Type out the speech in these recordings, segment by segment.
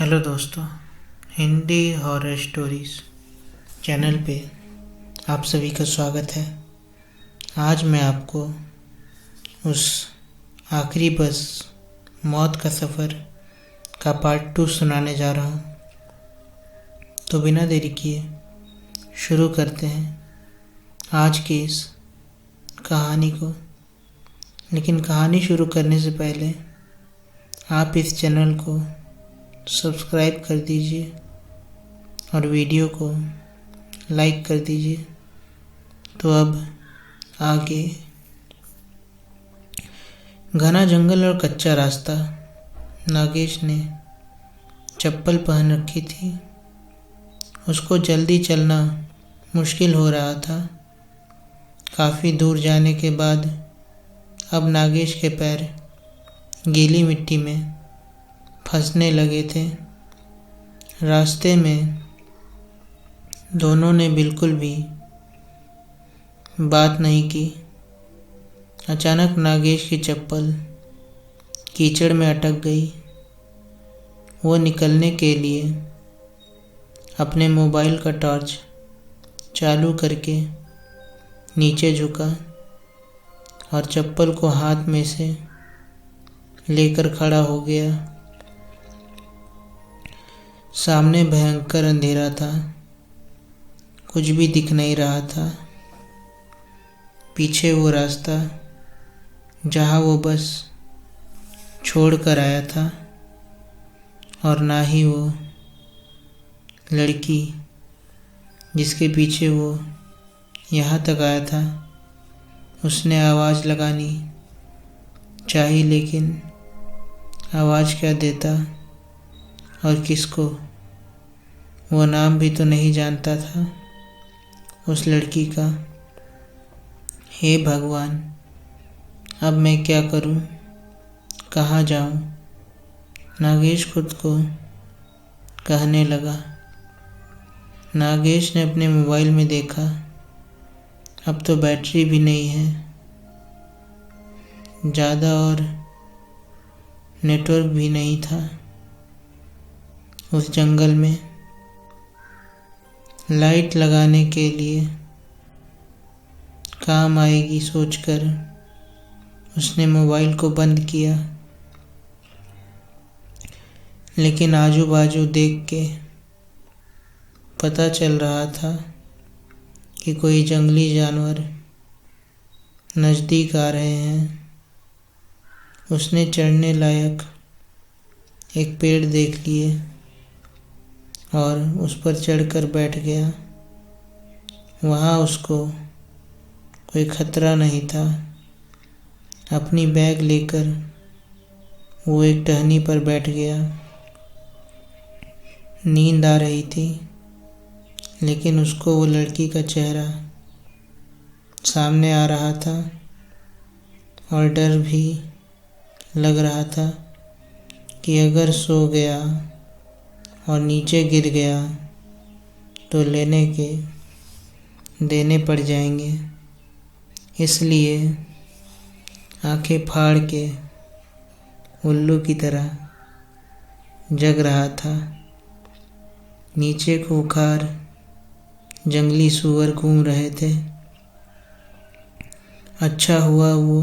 Hello दोस्तों, Hindi horror stories channel पे आप सभी का स्वागत है। आज मैं आपको उस आखिरी बस मौत का सफ़र का पार्ट 2 सुनाने जा रहा हूँ। तो बिना देरी किए शुरू करते हैं आज की इस कहानी को। लेकिन कहानी शुरू करने से पहले आप इस चैनल को सब्सक्राइब कर दीजिए और वीडियो को लाइक कर दीजिए। तो अब आगे। घना जंगल और कच्चा रास्ता। नागेश ने चप्पल पहन रखी थी। उसको जल्दी चलना मुश्किल हो रहा था। काफ़ी दूर जाने के बाद अब नागेश के पैर गीली मिट्टी में फंसने लगे थे। रास्ते में दोनों ने बिल्कुल भी बात नहीं की। अचानक नागेश की चप्पल कीचड़ में अटक गई। वो निकलने के लिए अपने मोबाइल का टॉर्च चालू करके नीचे झुका और चप्पल को हाथ में से लेकर खड़ा हो गया। सामने भयंकर अंधेरा था। कुछ भी दिख नहीं रहा था। पीछे वो रास्ता जहाँ वो बस छोड़ कर आया था, और ना ही वो लड़की जिसके पीछे वो यहाँ तक आया था। उसने आवाज़ लगानी चाहिए, लेकिन आवाज़ क्या देता और किसको? वो नाम भी तो नहीं जानता था उस लड़की का। हे भगवान, अब मैं क्या करूं? कहाँ जाऊं? नागेश खुद को कहने लगा। नागेश ने अपने मोबाइल में देखा, अब तो बैटरी भी नहीं है ज़्यादा और नेटवर्क भी नहीं था उस जंगल में। लाइट लगाने के लिए काम आएगी सोचकर उसने मोबाइल को बंद किया। लेकिन आजू बाजू देख के पता चल रहा था कि कोई जंगली जानवर नज़दीक आ रहे हैं। उसने चढ़ने लायक एक पेड़ देख लिए और उस पर चढ़कर बैठ गया। वहाँ उसको कोई खतरा नहीं था। अपनी बैग लेकर वो एक टहनी पर बैठ गया। नींद आ रही थी, लेकिन उसको वो लड़की का चेहरा सामने आ रहा था और डर भी लग रहा था कि अगर सो गया और नीचे गिर गया तो लेने के देने पड़ जाएंगे। इसलिए आंखें फाड़ के उल्लू की तरह जग रहा था। नीचे खूंखार जंगली सूअर घूम रहे थे। अच्छा हुआ वो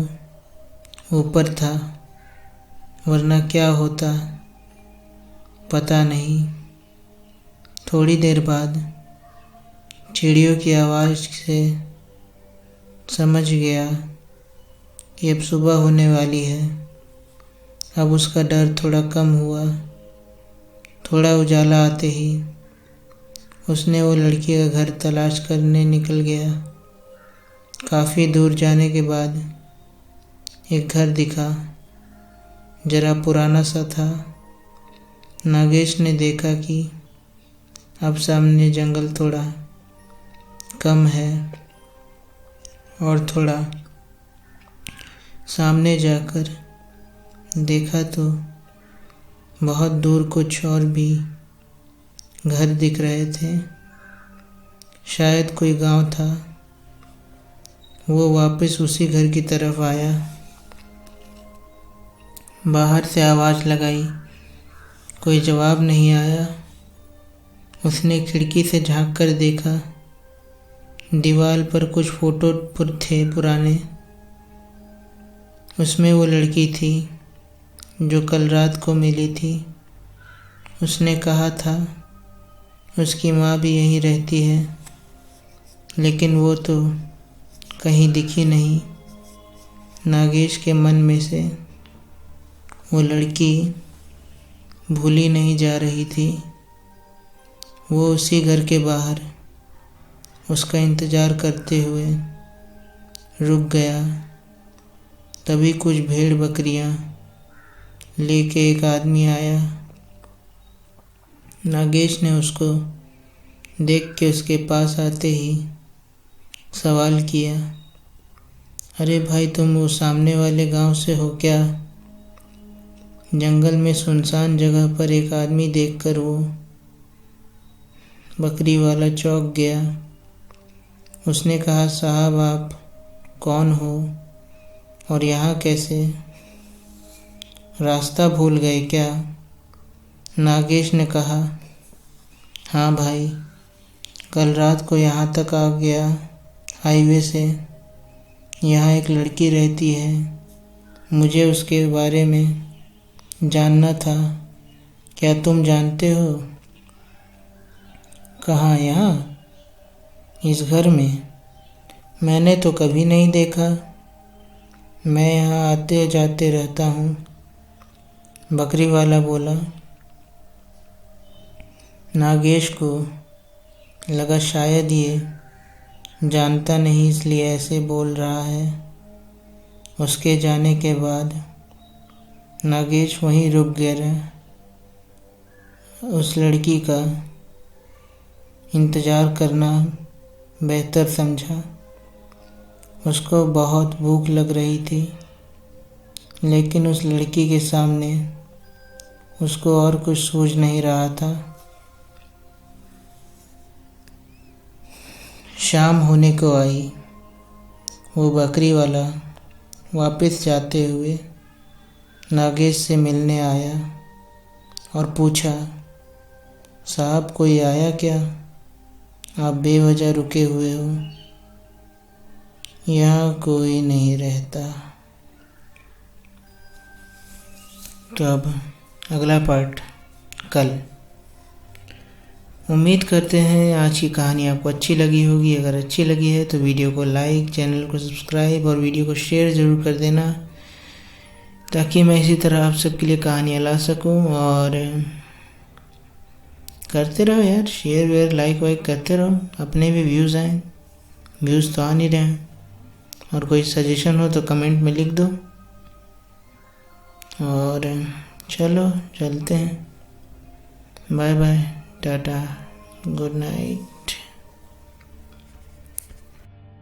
ऊपर था, वरना क्या होता पता नहीं। थोड़ी देर बाद चिड़ियों की आवाज़ से समझ गया कि अब सुबह होने वाली है। अब उसका डर थोड़ा कम हुआ। थोड़ा उजाला आते ही उसने वो लड़की का घर तलाश करने निकल गया। काफ़ी दूर जाने के बाद एक घर दिखा, जरा पुराना सा था। नागेश ने देखा कि अब सामने जंगल थोड़ा कम है और थोड़ा सामने जाकर देखा तो बहुत दूर कुछ और भी घर दिख रहे थे। शायद कोई गांव था। वो वापस उसी घर की तरफ आया। बाहर से आवाज़ लगाई, कोई जवाब नहीं आया। उसने खिड़की से झांक कर देखा। दीवार पर कुछ फोटो थे पुराने। उसमें वो लड़की थी जो कल रात को मिली थी। उसने कहा था उसकी माँ भी यहीं रहती है, लेकिन वो तो कहीं दिखी नहीं। नागेश के मन में से वो लड़की भूली नहीं जा रही थी। वो उसी घर के बाहर उसका इंतज़ार करते हुए रुक गया। तभी कुछ भेड़ बकरियां लेके एक आदमी आया। नागेश ने उसको देख के उसके पास आते ही सवाल किया, अरे भाई, तुम वो सामने वाले गांव से हो क्या? जंगल में सुनसान जगह पर एक आदमी देखकर वो बकरी वाला चौंक गया। उसने कहा, साहब आप कौन हो और यहाँ कैसे? रास्ता भूल गए क्या? नागेश ने कहा, हाँ भाई, कल रात को यहाँ तक आ गया हाईवे से। यहाँ एक लड़की रहती है, मुझे उसके बारे में जानना था। क्या तुम जानते हो? कहाँ? यहाँ इस घर में? मैंने तो कभी नहीं देखा। मैं यहाँ आते जाते रहता हूँ, बकरी वाला बोला। नागेश को लगा शायद ये जानता नहीं इसलिए ऐसे बोल रहा है। उसके जाने के बाद नागेश वहीं रुक गया। उस लड़की का इंतज़ार करना बेहतर समझा। उसको बहुत भूख लग रही थी, लेकिन उस लड़की के सामने उसको और कुछ सूझ नहीं रहा था। शाम होने को आई। वो बकरी वाला वापस जाते हुए नागेश से मिलने आया और पूछा, साहब कोई आया क्या? आप बेवजह रुके हुए हो। यहाँ कोई नहीं रहता। तो अब अगला पार्ट कल। उम्मीद करते हैं आज की कहानी आपको अच्छी लगी होगी। अगर अच्छी लगी है तो वीडियो को लाइक, चैनल को सब्सक्राइब और वीडियो को शेयर ज़रूर कर देना, ताकि मैं इसी तरह आप सबके लिए कहानियाँ ला सकूं। और करते रहो यार, शेयर वेयर लाइक वाइक करते रहो, अपने भी व्यूज़ आएँ। व्यूज़ तो आ नहीं रहे हैं। और कोई सजेशन हो तो कमेंट में लिख दो। और चलो चलते हैं। Bye bye, tata, good night.